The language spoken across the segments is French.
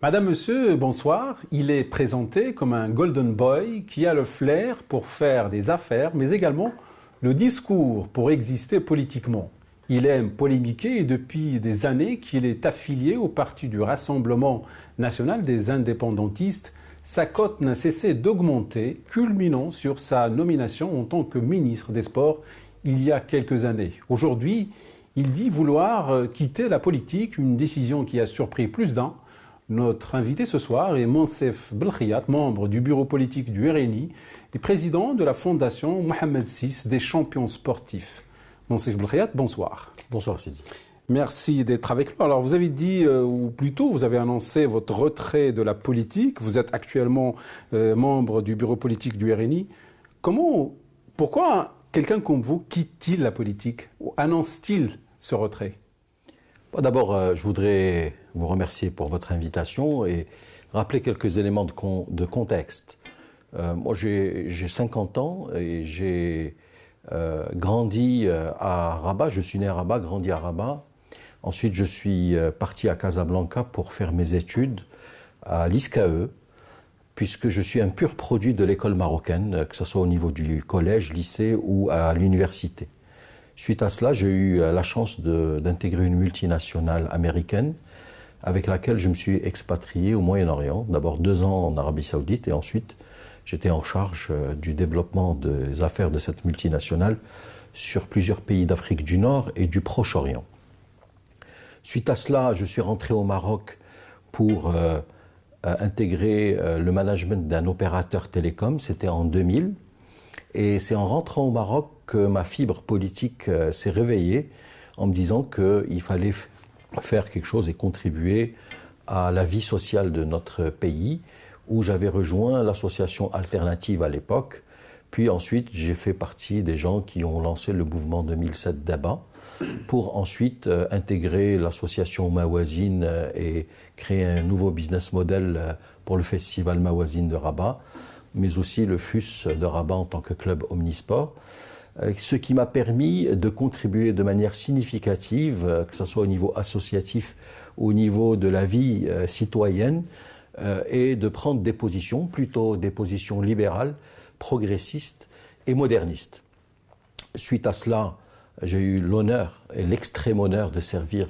Madame, monsieur, bonsoir. Il est présenté comme un golden boy qui a le flair pour faire des affaires, mais également le discours pour exister politiquement. Il aime polémiquer et depuis des années qu'il est affilié au parti du Rassemblement national des indépendantistes, sa cote n'a cessé d'augmenter, culminant sur sa nomination en tant que ministre des Sports il y a quelques années. Aujourd'hui, il dit vouloir quitter la politique, une décision qui a surpris plus d'un. Notre invité ce soir est Monsef Belkhiat, membre du bureau politique du RNI et président de la fondation Mohamed VI des champions sportifs. Monsef Belkhiat, bonsoir. Bonsoir Sidi. Merci d'être avec nous. Alors vous avez dit, ou plutôt vous avez annoncé votre retrait de la politique. Vous êtes actuellement membre du bureau politique du RNI. Pourquoi quelqu'un comme vous quitte-t-il la politique ou annonce-t-il ce retrait ? D'abord, je voudrais vous remercier pour votre invitation et rappeler quelques éléments de contexte. Moi, j'ai 50 ans et j'ai grandi à Rabat. Je suis né à Rabat, grandi à Rabat. Ensuite, je suis parti à Casablanca pour faire mes études à l'ISCAE, puisque je suis un pur produit de l'école marocaine, que ce soit au niveau du collège, lycée ou à l'université. Suite à cela, j'ai eu la chance d'intégrer une multinationale américaine avec laquelle je me suis expatrié au Moyen-Orient. D'abord 2 ans en Arabie Saoudite et ensuite j'étais en charge du développement des affaires de cette multinationale sur plusieurs pays d'Afrique du Nord et du Proche-Orient. Suite à cela, je suis rentré au Maroc pour intégrer le management d'un opérateur télécom. C'était en 2000. Et c'est en rentrant au Maroc que ma fibre politique s'est réveillée en me disant qu'il fallait faire quelque chose et contribuer à la vie sociale de notre pays, où j'avais rejoint l'association alternative à l'époque. Puis ensuite, j'ai fait partie des gens qui ont lancé le mouvement 2007 d'Aba, pour ensuite intégrer l'association Mawazine et créer un nouveau business model pour le festival Mawazine de Rabat, mais aussi le FUS de Rabat en tant que club omnisport, ce qui m'a permis de contribuer de manière significative, que ce soit au niveau associatif, au niveau de la vie citoyenne, et de prendre des positions, plutôt des positions libérales, progressistes et modernistes. Suite à cela, j'ai eu l'honneur et l'extrême honneur de servir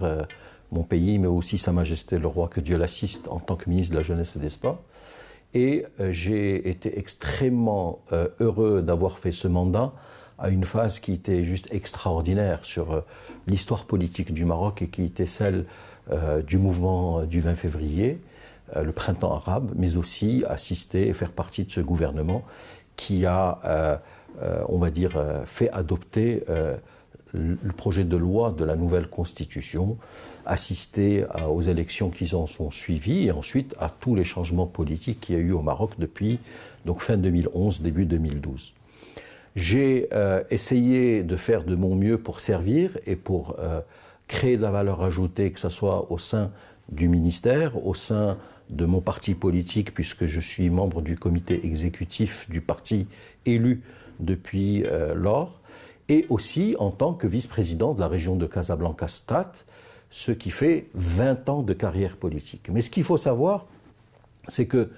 mon pays, mais aussi Sa Majesté le Roi, que Dieu l'assiste, en tant que ministre de la Jeunesse et des Sports. Et j'ai été extrêmement heureux d'avoir fait ce mandat à une phase qui était juste extraordinaire sur l'histoire politique du Maroc et qui était celle du mouvement du 20 février, le printemps arabe, mais aussi assister et faire partie de ce gouvernement qui a, on va dire, fait adopter le projet de loi de la nouvelle constitution, assister aux élections qui en sont suivies et ensuite à tous les changements politiques qu'il y a eu au Maroc depuis donc fin 2011, début 2012. J'ai essayé de faire de mon mieux pour servir et pour créer de la valeur ajoutée, que ce soit au sein du ministère, au sein de mon parti politique, puisque je suis membre du comité exécutif du parti élu depuis lors, et aussi en tant que vice-président de la région de Casablanca-Stade, ce qui fait 20 ans de carrière politique. Mais ce qu'il faut savoir, c'est que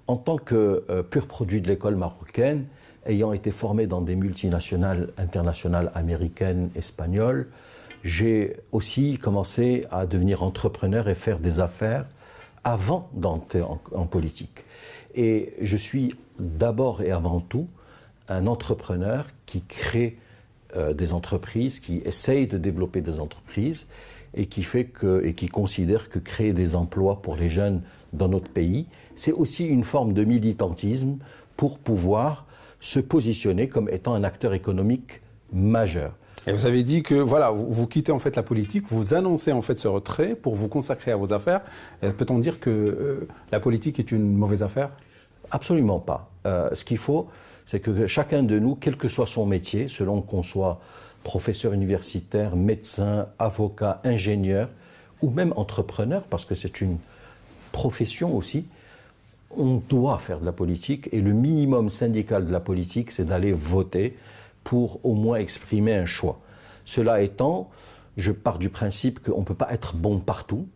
en tant que pur produit de l'école marocaine, ayant été formé dans des multinationales internationales américaines, espagnoles, j'ai aussi commencé à devenir entrepreneur et faire des affaires avant d'entrer en politique. Et je suis d'abord et avant tout un entrepreneur qui crée des entreprises, qui essaye de développer des entreprises et qui considère que créer des emplois pour les jeunes dans notre pays, c'est aussi une forme de militantisme pour pouvoir se positionner comme étant un acteur économique majeur. Et vous avez dit que voilà, vous quittez en fait la politique, vous annoncez en fait ce retrait pour vous consacrer à vos affaires. Peut-on dire que la politique est une mauvaise affaire ? Absolument pas. Ce qu'il faut, c'est que chacun de nous, quel que soit son métier, selon qu'on soit professeur universitaire, médecin, avocat, ingénieur ou même entrepreneur, parce que c'est une profession aussi, on doit faire de la politique et le minimum syndical de la politique, c'est d'aller voter pour au moins exprimer un choix. Cela étant, je pars du principe qu'on ne peut pas être bon partout.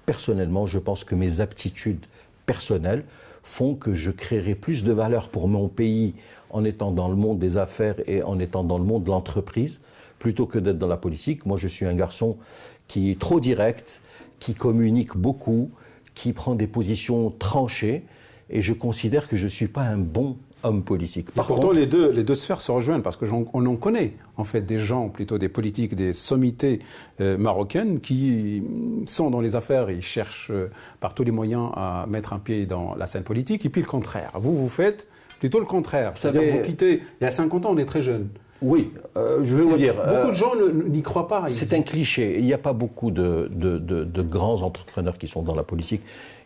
Personnellement, je pense que mes aptitudes personnelles font que je créerai plus de valeur pour mon pays en étant dans le monde des affaires et en étant dans le monde de l'entreprise, plutôt que d'être dans la politique. Moi, je suis un garçon qui est trop direct, qui communique beaucoup, qui prend des positions tranchées, et je considère que je ne suis pas un bon homme politique. Pourtant, les deux sphères se rejoignent, parce qu'on en connaît, en fait, des gens, plutôt des politiques, des sommités marocaines qui sont dans les affaires et cherchent par tous les moyens à mettre un pied dans la scène politique, et puis le contraire. Vous faites plutôt le contraire. C'est-à-dire que vous quittez, il y a 50 ans, on est très jeune. Oui, je vais vous dire... Beaucoup de gens n'y croient pas. C'est un cliché. Il n'y a pas beaucoup de grands entrepreneurs qui sont dans la politique.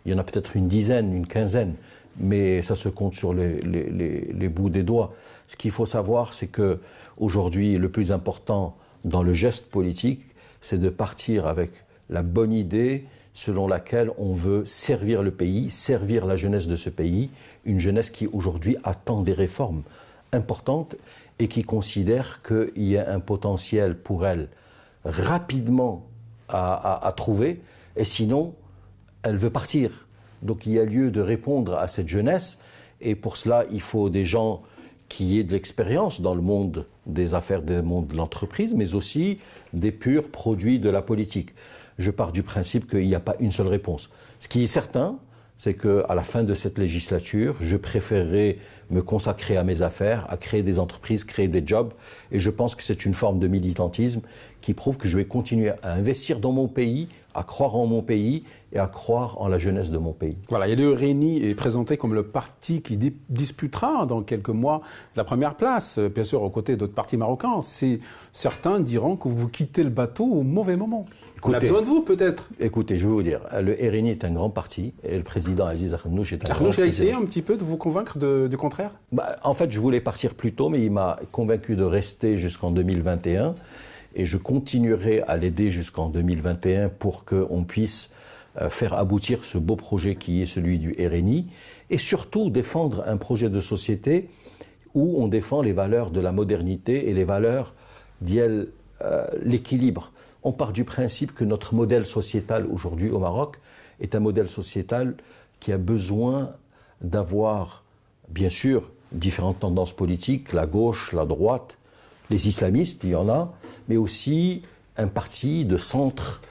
Il y en a peut-être une dizaine, une quinzaine, mais ça se compte sur les bouts des doigts. Ce qu'il faut savoir, c'est qu'aujourd'hui, le plus important dans le geste politique, c'est de partir avec la bonne idée selon laquelle on veut servir le pays, servir la jeunesse de ce pays, une jeunesse qui aujourd'hui attend des réformes importantes et qui considère qu'il y a un potentiel pour elle rapidement à trouver, et sinon, elle veut partir. Donc il y a lieu de répondre à cette jeunesse, et pour cela, il faut des gens qui aient de l'expérience dans le monde des affaires, dans le monde de l'entreprise, mais aussi des purs produits de la politique. Je pars du principe qu'il n'y a pas une seule réponse. Ce qui est certain, c'est qu'à la fin de cette législature, je préférerais me consacrer à mes affaires, à créer des entreprises, créer des jobs. Et je pense que c'est une forme de militantisme qui prouve que je vais continuer à investir dans mon pays, à croire en mon pays et à croire en la jeunesse de mon pays. Voilà, et le RNI est présenté comme le parti qui disputera dans quelques mois la première place, bien sûr aux côtés d'autres partis marocains. Certains diront que vous quittez le bateau au mauvais moment. On a besoin de vous, peut-être. Écoutez, je vais vous dire, le RNI est un grand parti et le président Aziz Akhnouch est un grand président. Akhnouch a essayé un petit peu de vous convaincre du contraire ? En fait, je voulais partir plus tôt, mais il m'a convaincu de rester jusqu'en 2021 et je continuerai à l'aider jusqu'en 2021 pour qu'on puisse faire aboutir ce beau projet qui est celui du RNI et surtout défendre un projet de société où on défend les valeurs de la modernité et les valeurs l'équilibre. On part du principe que notre modèle sociétal aujourd'hui au Maroc est un modèle sociétal qui a besoin d'avoir, bien sûr, différentes tendances politiques, la gauche, la droite, les islamistes, il y en a, mais aussi un parti de centre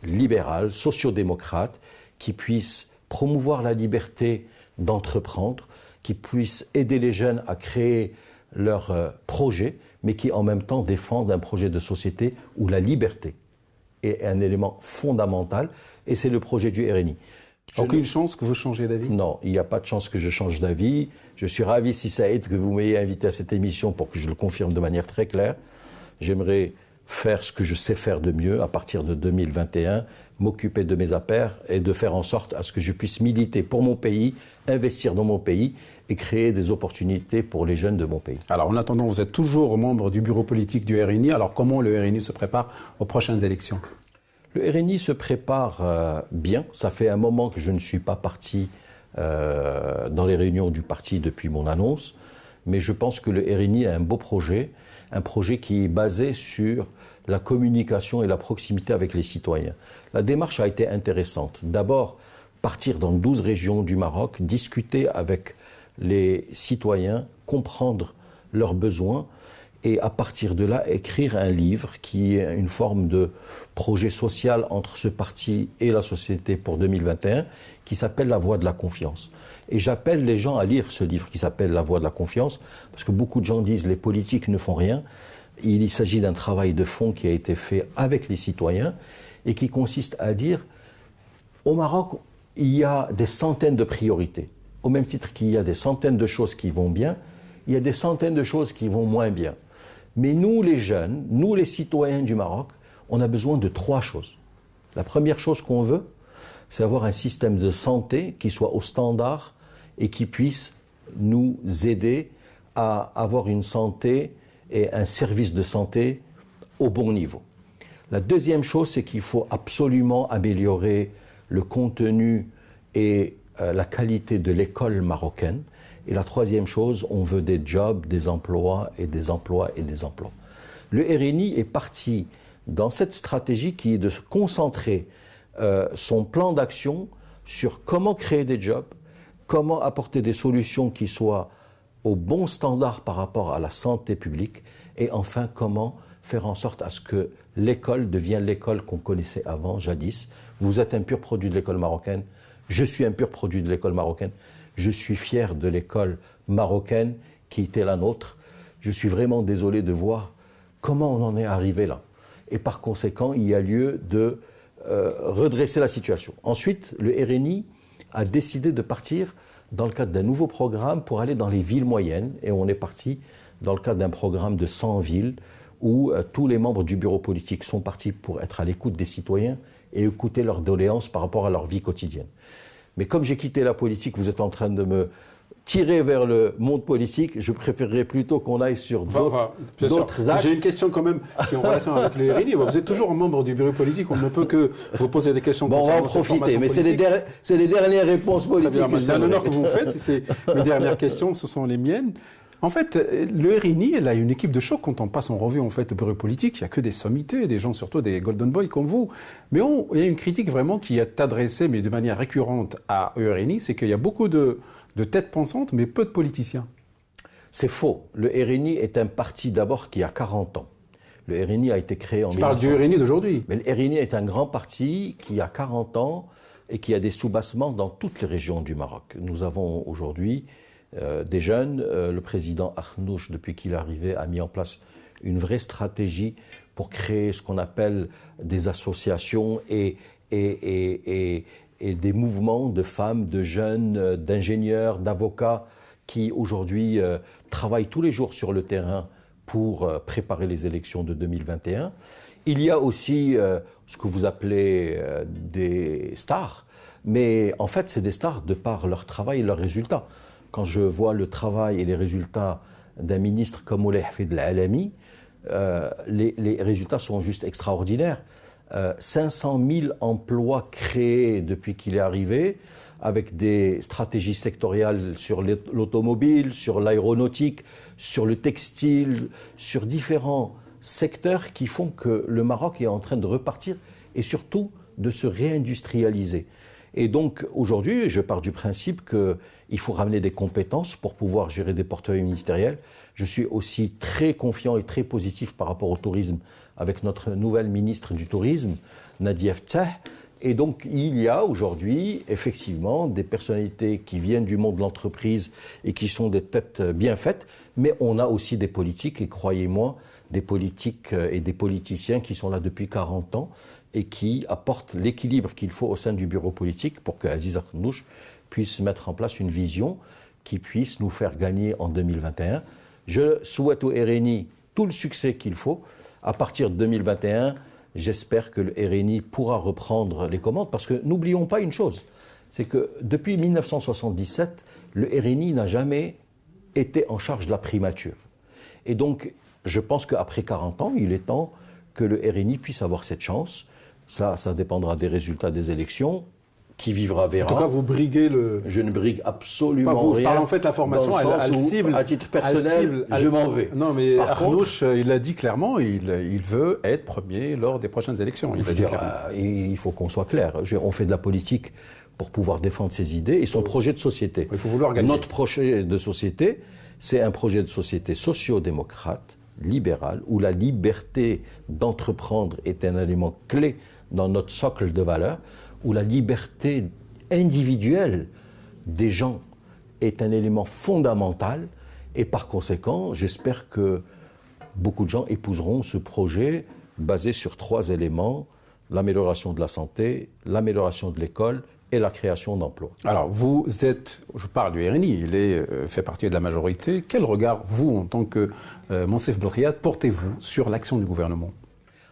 libéral, sociodémocrate, qui puisse promouvoir la liberté d'entreprendre, qui puisse aider les jeunes à créer leurs projets, mais qui en même temps défendent un projet de société où la liberté est un élément fondamental, et c'est le projet du RNI. Aucune chance que vous changiez d'avis ? Non, il n'y a pas de chance que je change d'avis. Je suis ravi, si Saïd, que vous m'ayez invité à cette émission pour que je le confirme de manière très claire. J'aimerais faire ce que je sais faire de mieux à partir de 2021, m'occuper de mes affaires et de faire en sorte à ce que je puisse militer pour mon pays, investir dans mon pays et créer des opportunités pour les jeunes de mon pays. Alors en attendant, vous êtes toujours membre du bureau politique du RNI. Alors comment le RNI se prépare aux prochaines élections ? Le RNI se prépare bien. Ça fait un moment que je ne suis pas parti dans les réunions du parti depuis mon annonce, mais je pense que le RNI a un beau projet, un projet qui est basé sur la communication et la proximité avec les citoyens. La démarche a été intéressante. D'abord, partir dans 12 régions du Maroc, discuter avec les citoyens, comprendre leurs besoins et à partir de là, écrire un livre qui est une forme de projet social entre ce parti et la société pour 2021 qui s'appelle La Voie de la Confiance. Et j'appelle les gens à lire ce livre qui s'appelle La Voie de la Confiance parce que beaucoup de gens disent les politiques ne font rien. Il s'agit d'un travail de fond qui a été fait avec les citoyens et qui consiste à dire au Maroc, il y a des centaines de priorités. Au même titre qu'il y a des centaines de choses qui vont bien, il y a des centaines de choses qui vont moins bien. Mais nous, les jeunes, nous, les citoyens du Maroc, on a besoin de 3 choses. La première chose qu'on veut, c'est avoir un système de santé qui soit au standard et qui puisse nous aider à avoir une santé et un service de santé au bon niveau. La deuxième chose, c'est qu'il faut absolument améliorer le contenu et la qualité de l'école marocaine. Et la troisième chose, on veut des jobs, des emplois et des emplois et des emplois. Le RNI est parti dans cette stratégie qui est de se concentrer son plan d'action sur comment créer des jobs, comment apporter des solutions qui soient au bon standard par rapport à la santé publique, et enfin comment faire en sorte à ce que l'école devienne l'école qu'on connaissait avant, jadis. Vous êtes un pur produit de l'école marocaine, je suis un pur produit de l'école marocaine, je suis fier de l'école marocaine qui était la nôtre. Je suis vraiment désolé de voir comment on en est arrivé là. Et par conséquent, il y a lieu de redresser la situation. Ensuite, le RNI a décidé de partir dans le cadre d'un nouveau programme pour aller dans les villes moyennes. Et on est parti dans le cadre d'un programme de 100 villes où tous les membres du bureau politique sont partis pour être à l'écoute des citoyens et écouter leurs doléances par rapport à leur vie quotidienne. Mais comme j'ai quitté la politique, vous êtes en train de me tirer vers le monde politique, je préférerais plutôt qu'on aille sur d'autres axes. J'ai une question quand même qui est en relation avec le RNI. Vous êtes toujours membre du bureau politique, on ne peut que vous poser des questions. Bon, on va en profiter, mais c'est les dernières réponses politiques. C'est un honneur que vous me faites. Mes dernières questions, ce sont les miennes. En fait, le RNI, elle a une équipe de choc quand on passe en revue en fait, le bureau politique. Il n'y a que des sommités, des gens surtout des Golden Boys comme vous. Mais il y a une critique vraiment qui est adressée, mais de manière récurrente à RNI, c'est qu'il y a beaucoup de têtes pensantes, mais peu de politiciens. C'est faux. Le RNI est un parti d'abord qui a 40 ans. Le RNI a été créé en 1900. Je parle du RNI d'aujourd'hui. Mais le RNI est un grand parti qui a 40 ans et qui a des soubassements dans toutes les régions du Maroc. Nous avons aujourd'hui des jeunes. Le président Arnouch, depuis qu'il est arrivé, a mis en place une vraie stratégie pour créer ce qu'on appelle des associations et des mouvements de femmes, de jeunes, d'ingénieurs, d'avocats qui aujourd'hui travaillent tous les jours sur le terrain pour préparer les élections de 2021. Il y a aussi ce que vous appelez des stars, mais en fait c'est des stars de par leur travail et leurs résultats. Quand je vois le travail et les résultats d'un ministre comme Moulay Hafid El-Alami, les résultats sont juste extraordinaires. 500 000 emplois créés depuis qu'il est arrivé, avec des stratégies sectorielles sur l'automobile, sur l'aéronautique, sur le textile, sur différents secteurs qui font que le Maroc est en train de repartir et surtout de se réindustrialiser. Et donc aujourd'hui, je pars du principe qu'il faut ramener des compétences pour pouvoir gérer des portefeuilles ministériels. Je suis aussi très confiant et très positif par rapport au tourisme avec notre nouvelle ministre du Tourisme, Nadia Ftah. Et donc il y a aujourd'hui effectivement des personnalités qui viennent du monde de l'entreprise et qui sont des têtes bien faites, mais on a aussi des politiques, et croyez-moi, des politiques et des politiciens qui sont là depuis 40 ans et qui apportent l'équilibre qu'il faut au sein du bureau politique pour que Aziz Arnouch puisse mettre en place une vision qui puisse nous faire gagner en 2021. Je souhaite au RNI tout le succès qu'il faut. À partir de 2021, j'espère que le RNI pourra reprendre les commandes, parce que n'oublions pas une chose, c'est que depuis 1977, le RNI n'a jamais été en charge de la primature. Et donc, je pense qu'après 40 ans, il est temps que le RNI puisse avoir cette chance. Ça dépendra des résultats des élections. Qui vivra verra. En tout cas, vous briguez le... Je ne brigue absolument pas vous, rien. Je parle en fait, la formation, elle cible... À titre personnel, je m'en vais. Non, mais Arnouch, il l'a dit clairement, il veut être premier lors des prochaines élections. Il faut qu'on soit clair. On fait de la politique pour pouvoir défendre ses idées et son projet de société. Il faut vouloir gagner. Notre projet de société, c'est un projet de société socio-démocrate, libéral, où la liberté d'entreprendre est un élément clé dans notre socle de valeurs, où la liberté individuelle des gens est un élément fondamental, et par conséquent, j'espère que beaucoup de gens épouseront ce projet basé sur 3 éléments: l'amélioration de la santé, l'amélioration de l'école et la création d'emplois. Alors, vous êtes, je parle du RNI, il fait partie de la majorité. Quel regard, vous, en tant que Moncef Belkhiat, portez-vous sur l'action du gouvernement ?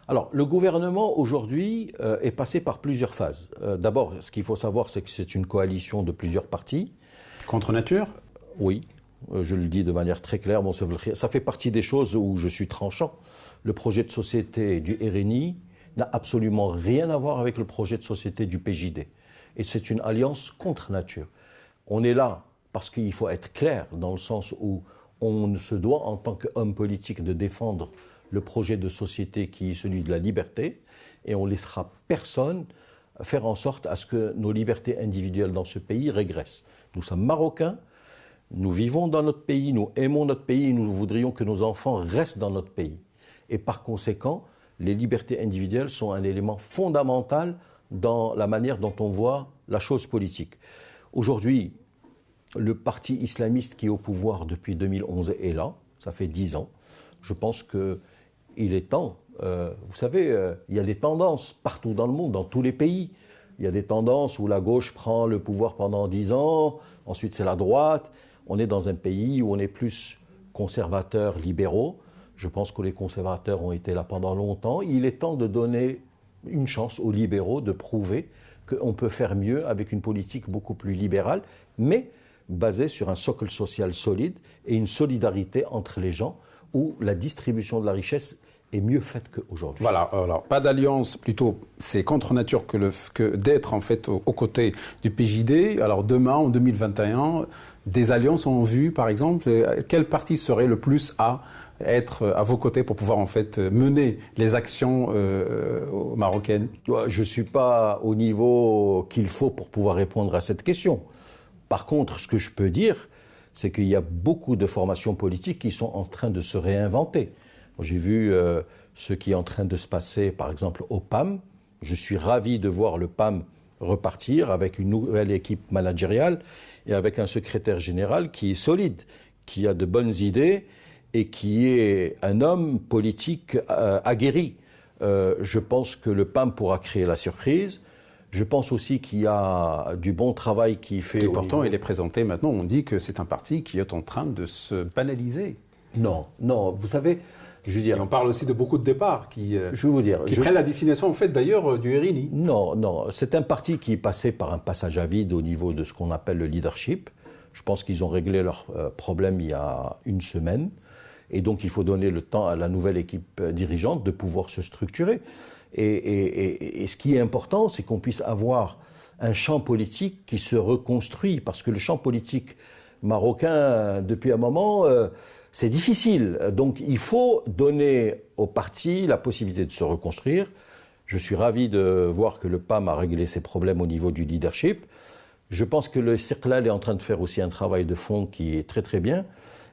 Alors, le gouvernement, aujourd'hui, est passé par plusieurs phases. D'abord, ce qu'il faut savoir, c'est que c'est une coalition de plusieurs partis. Contre nature ? Oui, je le dis de manière très claire. Ça fait partie des choses où je suis tranchant. Le projet de société du RNI n'a absolument rien à voir avec le projet de société du PJD. Et c'est une alliance contre nature. On est là parce qu'il faut être clair, dans le sens où on se doit, en tant qu'homme politique, de défendre le projet de société qui est celui de la liberté, et on ne laissera personne faire en sorte à ce que nos libertés individuelles dans ce pays régressent. Nous sommes Marocains, nous vivons dans notre pays, nous aimons notre pays et nous voudrions que nos enfants restent dans notre pays. Et par conséquent, les libertés individuelles sont un élément fondamental dans la manière dont on voit la chose politique. Aujourd'hui, le parti islamiste qui est au pouvoir depuis 2011 est là, ça fait 10 ans. Je pense qu'il est temps. Vous savez, il y a des tendances partout dans le monde, dans tous les pays. Il y a des tendances où la gauche prend le pouvoir pendant 10 ans, ensuite c'est la droite. On est dans un pays où on est plus conservateurs, libéraux. Je pense que les conservateurs ont été là pendant longtemps. Il est temps de donner une chance aux libéraux de prouver qu'on peut faire mieux avec une politique beaucoup plus libérale, mais basée sur un socle social solide et une solidarité entre les gens où la distribution de la richesse est mieux faite qu'aujourd'hui. Voilà, alors pas d'alliance, plutôt c'est contre nature que d'être en fait aux côtés du PJD. Alors demain, en 2021, des alliances en vue, par exemple. Quel parti serait le plus à être à vos côtés pour pouvoir en fait mener les actions marocaines? Je ne suis pas au niveau qu'il faut pour pouvoir répondre à cette question. Par contre, ce que je peux dire, c'est qu'il y a beaucoup de formations politiques qui sont en train de se réinventer. J'ai vu ce qui est en train de se passer, par exemple, au PAM. Je suis ravi de voir le PAM repartir avec une nouvelle équipe managériale et avec un secrétaire général qui est solide, qui a de bonnes idées et qui est un homme politique aguerri. Je pense que le PAM pourra créer la surprise. Je pense aussi qu'il y a du bon travail qui est fait. Et pourtant, il est présenté maintenant, on dit que c'est un parti qui est en train de se banaliser. Non, vous savez, je veux dire... Et on parle aussi de beaucoup de départs qui prennent la destination, en fait, d'ailleurs, du RNI. Non, c'est un parti qui est passé par un passage à vide au niveau de ce qu'on appelle le leadership. Je pense qu'ils ont réglé leurs problèmes il y a une semaine. Et donc, il faut donner le temps à la nouvelle équipe dirigeante de pouvoir se structurer. Et ce qui est important, c'est qu'on puisse avoir un champ politique qui se reconstruit. Parce que le champ politique marocain, depuis un moment, c'est difficile. Donc, il faut donner aux partis la possibilité de se reconstruire. Je suis ravi de voir que le PAM a réglé ses problèmes au niveau du leadership. Je pense que le Circlal est en train de faire aussi un travail de fond qui est très très bien.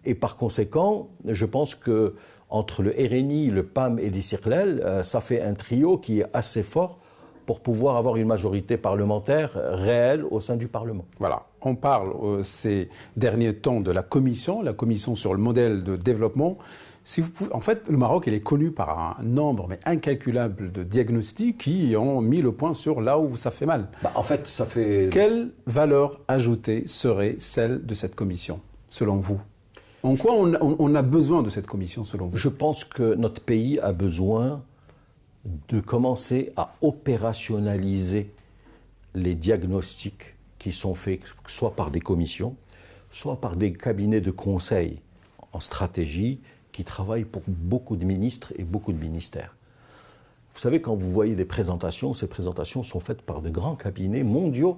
Et par conséquent, je pense que entre le RNI, le PAM et l'Istiqlal, ça fait un trio qui est assez fort pour pouvoir avoir une majorité parlementaire réelle au sein du Parlement. Voilà, on parle ces derniers temps de la commission sur le modèle de développement. Si vous pouvez, en fait, le Maroc, il est connu par un nombre mais incalculable de diagnostics qui ont mis le point sur là où ça fait mal. En fait, ça fait... Quelle valeur ajoutée serait celle de cette commission, selon vous ? En quoi on a besoin de cette commission, selon vous ? Je pense que notre pays a besoin de commencer à opérationnaliser les diagnostics qui sont faits soit par des commissions, soit par des cabinets de conseil en stratégie qui travaillent pour beaucoup de ministres et beaucoup de ministères. Vous savez, quand vous voyez des présentations, ces présentations sont faites par de grands cabinets mondiaux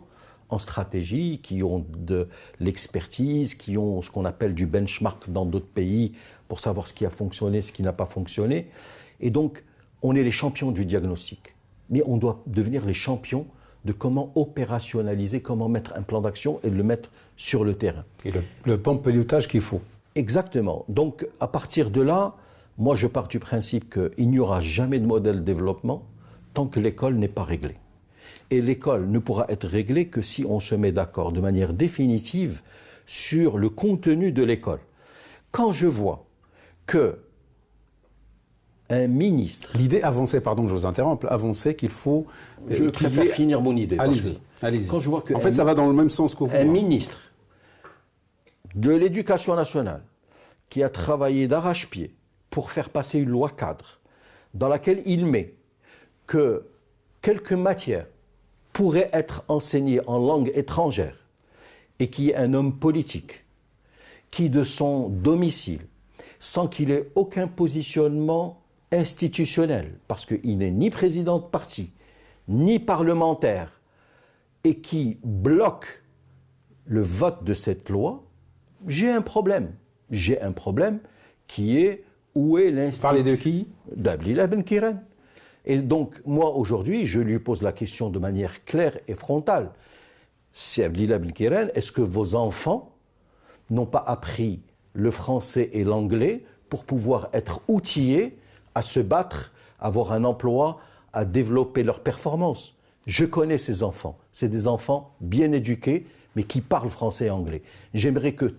en stratégie, qui ont de l'expertise, qui ont ce qu'on appelle du benchmark dans d'autres pays pour savoir ce qui a fonctionné, ce qui n'a pas fonctionné. Et donc, on est les champions du diagnostic. Mais on doit devenir les champions de comment opérationnaliser, comment mettre un plan d'action et le mettre sur le terrain. Et le bon pilotage qu'il faut. Exactement. Donc, à partir de là, moi, je pars du principe qu'il n'y aura jamais de modèle de développement tant que l'école n'est pas réglée. Et l'école ne pourra être réglée que si on se met d'accord de manière définitive sur le contenu de l'école. Quand je vois que un ministre... L'idée avancée, pardon, je vous interromps, avancée qu'il faut... Je préfère finir mon idée. Allez-y. Quand je vois que en fait, ça va dans le même sens que vous. Un ministre de l'Éducation nationale qui a travaillé d'arrache-pied pour faire passer une loi cadre dans laquelle il met que quelques matières pourraient être enseignées en langue étrangère et qui est un homme politique qui, de son domicile, sans qu'il ait aucun positionnement institutionnel, parce qu'il n'est ni président de parti, ni parlementaire, et qui bloque le vote de cette loi, j'ai un problème. J'ai un problème qui est Où est l'institut? Parlez de qui? D'Abdillah Ben Kiran. Et donc, moi, aujourd'hui, je lui pose la question de manière claire et frontale. C'est Abdillah Ben Kiran, est-ce que vos enfants n'ont pas appris le français et l'anglais pour pouvoir être outillés à se battre, avoir un emploi, à développer leurs performances? Je connais ces enfants. C'est des enfants bien éduqués, mais qui parlent français et anglais. J'aimerais que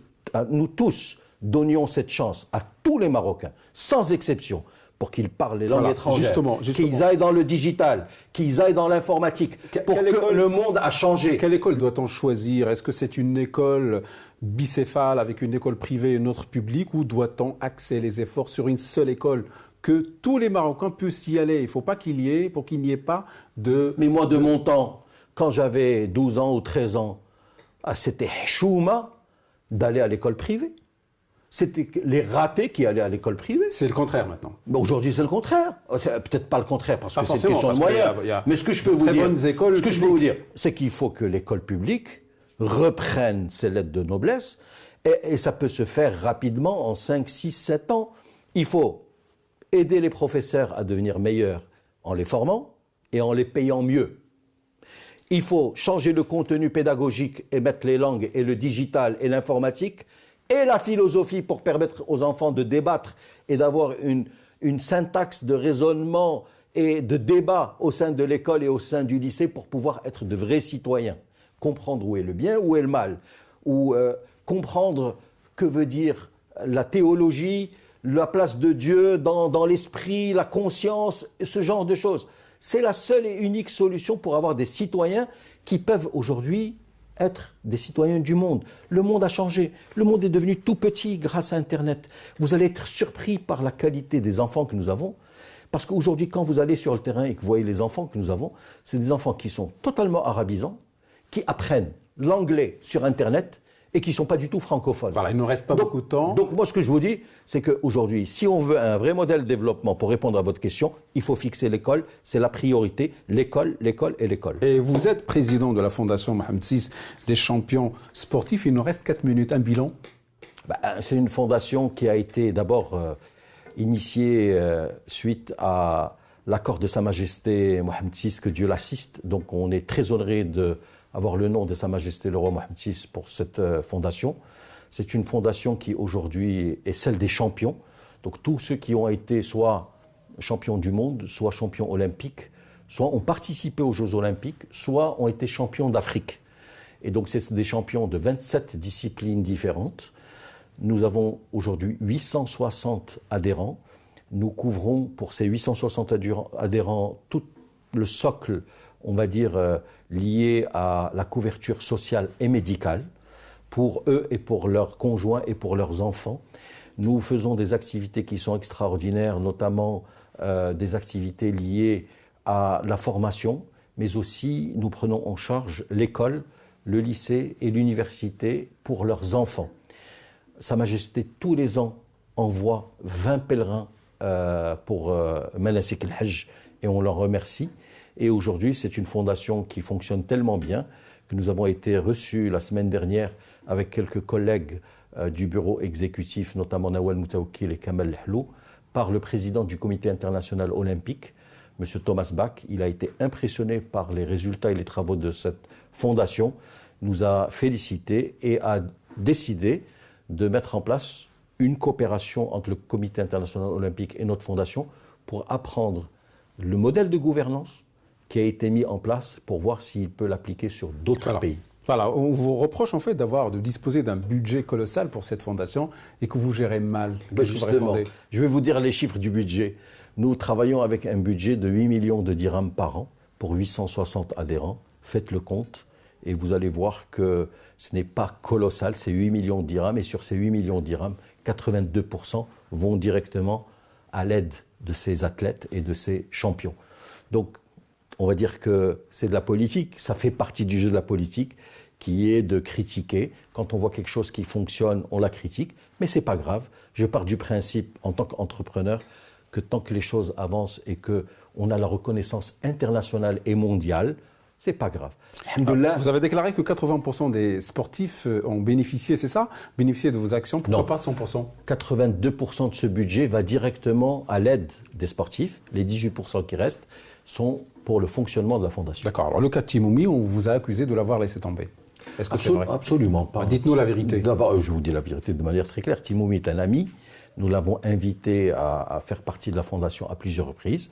nous tous donnions cette chance à tous les Marocains, sans exception, pour qu'ils parlent les langues étrangères, justement. Qu'ils aillent dans le digital, qu'ils aillent dans l'informatique, pour que le monde a changé. Quelle école doit-on choisir? Est-ce que c'est une école bicéphale avec une école privée et une autre publique, ou doit-on axer les efforts sur une seule école, que tous les Marocains puissent y aller? Il ne faut pas qu'il y ait pas de... Mais moi, de mon temps, quand j'avais 12 ans ou 13 ans, c'était chouma d'aller à l'école privée. C'était les ratés qui allaient à l'école privée. C'est le contraire maintenant. Mais aujourd'hui, c'est le contraire. Peut-être pas le contraire parce que c'est une question de moyens. Mais ce que je peux vous dire, c'est qu'il faut que l'école publique reprenne ses lettres de noblesse et ça peut se faire rapidement en 5, 6, 7 ans. Il faut aider les professeurs à devenir meilleurs en les formant et en les payant mieux. Il faut changer le contenu pédagogique et mettre les langues et le digital et l'informatique et la philosophie pour permettre aux enfants de débattre et d'avoir une syntaxe de raisonnement et de débat au sein de l'école et au sein du lycée pour pouvoir être de vrais citoyens. Comprendre où est le bien, où est le mal, ou comprendre que veut dire la théologie, la place de Dieu dans l'esprit, la conscience, ce genre de choses. C'est la seule et unique solution pour avoir des citoyens qui peuvent aujourd'hui être des citoyens du monde. Le monde a changé. Le monde est devenu tout petit grâce à Internet. Vous allez être surpris par la qualité des enfants que nous avons. Parce qu'aujourd'hui, quand vous allez sur le terrain et que vous voyez les enfants que nous avons, c'est des enfants qui sont totalement arabisants, qui apprennent l'anglais sur Internet et qui ne sont pas du tout francophones. Voilà, il ne reste pas beaucoup de temps. Donc moi, ce que je vous dis, c'est qu'aujourd'hui, si on veut un vrai modèle de développement pour répondre à votre question, il faut fixer l'école. C'est la priorité. L'école, l'école et l'école. Et vous êtes président de la Fondation Mohamed VI des champions sportifs. Il nous reste 4 minutes. Un bilan? C'est une fondation qui a été d'abord initiée suite à l'accord de Sa Majesté Mohamed VI, que Dieu l'assiste. Donc on est très honoré d'avoir le nom de Sa Majesté le roi Mohamed VI pour cette fondation. C'est une fondation qui aujourd'hui est celle des champions. Donc tous ceux qui ont été soit champions du monde, soit champions olympiques, soit ont participé aux Jeux olympiques, soit ont été champions d'Afrique. Et donc c'est des champions de 27 disciplines différentes. Nous avons aujourd'hui 860 adhérents. Nous couvrons pour ces 860 adhérents tout le socle, on va dire, lié à la couverture sociale et médicale pour eux et pour leurs conjoints et pour leurs enfants. Nous faisons des activités qui sont extraordinaires, notamment des activités liées à la formation, mais aussi nous prenons en charge l'école, le lycée et l'université pour leurs enfants. Sa Majesté, tous les ans, envoie 20 pèlerins pour Manasik al-Hajj et on leur remercie. Et aujourd'hui, c'est une fondation qui fonctionne tellement bien que nous avons été reçus la semaine dernière avec quelques collègues du bureau exécutif, notamment Nawal Moutaoukil et Kamal Hlou, par le président du comité international olympique, M. Thomas Bach. Il a été impressionné par les résultats et les travaux de cette fondation, nous a félicité et a décidé de mettre en place une coopération entre le comité international olympique et notre fondation pour apprendre le modèle de gouvernance qui a été mis en place pour voir s'il peut l'appliquer sur d'autres pays. Voilà, on vous reproche en fait de disposer d'un budget colossal pour cette fondation et que vous gérez mal. Justement, je vais vous dire les chiffres du budget. Nous travaillons avec un budget de 8 millions de dirhams par an pour 860 adhérents. Faites le compte et vous allez voir que ce n'est pas colossal, c'est 8 millions de dirhams et sur ces 8 millions de dirhams, 82% vont directement à l'aide de ces athlètes et de ces champions. Donc, on va dire que c'est de la politique, ça fait partie du jeu de la politique qui est de critiquer. Quand on voit quelque chose qui fonctionne, on la critique, mais ce n'est pas grave. Je pars du principe, en tant qu'entrepreneur, que tant que les choses avancent et qu'on a la reconnaissance internationale et mondiale, c'est pas grave. Vous avez déclaré que 80% des sportifs ont bénéficié, c'est ça? Bénéficié de vos actions, pourquoi pas 100%? 82% de ce budget va directement à l'aide des sportifs. Les 18% qui restent sont pour le fonctionnement de la fondation. D'accord. Alors le cas de Timoumi, on vous a accusé de l'avoir laissé tomber. Est-ce que c'est vrai? Absolument pas. Dites-nous la vérité. D'abord, je vous dis la vérité de manière très claire. Timoumi est un ami. Nous l'avons invité à faire partie de la fondation à plusieurs reprises.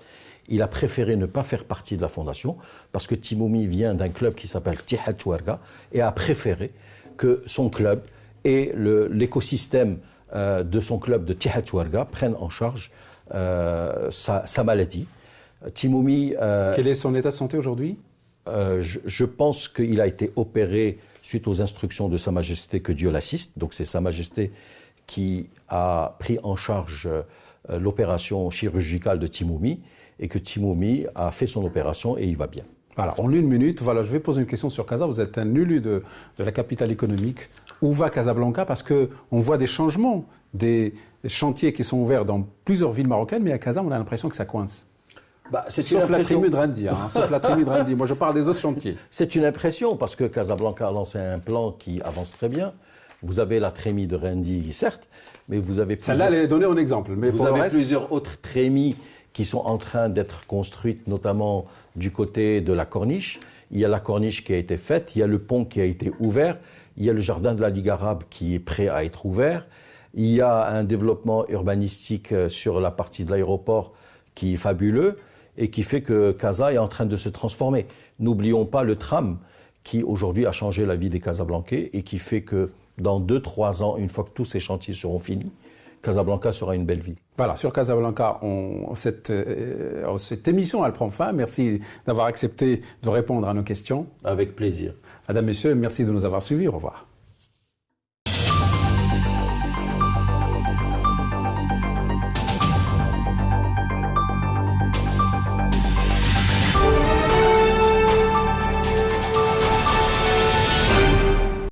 Il a préféré ne pas faire partie de la fondation parce que Timoumi vient d'un club qui s'appelle Ittihad Touarega et a préféré que son club et l'écosystème de son club de Ittihad Touarega prennent en charge sa maladie. Timoumi... Quel est son état de santé aujourd'hui? Je pense qu'il a été opéré suite aux instructions de Sa Majesté, que Dieu l'assiste. Donc c'est Sa Majesté qui a pris en charge l'opération chirurgicale de Timoumi et que Timoumi a fait son opération et il va bien. Voilà, en une minute, voilà, je vais poser une question sur Casa. Vous êtes un élu de la capitale économique. Où va Casablanca? Parce qu'on voit des changements, des chantiers qui sont ouverts dans plusieurs villes marocaines, mais à Casa, on a l'impression que ça coince. Sauf la tribu de Randi. Sauf la tribu de Randi. Moi, je parle des autres chantiers. C'est une impression, parce que Casablanca a lancé un plan qui avance très bien. Vous avez la trémie de Randi, certes, mais vous avez plusieurs... Celle-là, elle est donnée en exemple. Mais vous avez plusieurs autres trémies qui sont en train d'être construites, notamment du côté de la Corniche. Il y a la Corniche qui a été faite, il y a le pont qui a été ouvert, il y a le jardin de la Ligue arabe qui est prêt à être ouvert, il y a un développement urbanistique sur la partie de l'aéroport qui est fabuleux et qui fait que Casa est en train de se transformer. N'oublions pas le tram qui aujourd'hui a changé la vie des Casablancais et qui fait que dans 2-3 ans, une fois que tous ces chantiers seront finis, Casablanca sera une belle ville. Voilà, sur Casablanca, cette émission, elle prend fin. Merci d'avoir accepté de répondre à nos questions. Avec plaisir. Mesdames, Messieurs, merci de nous avoir suivis. Au revoir.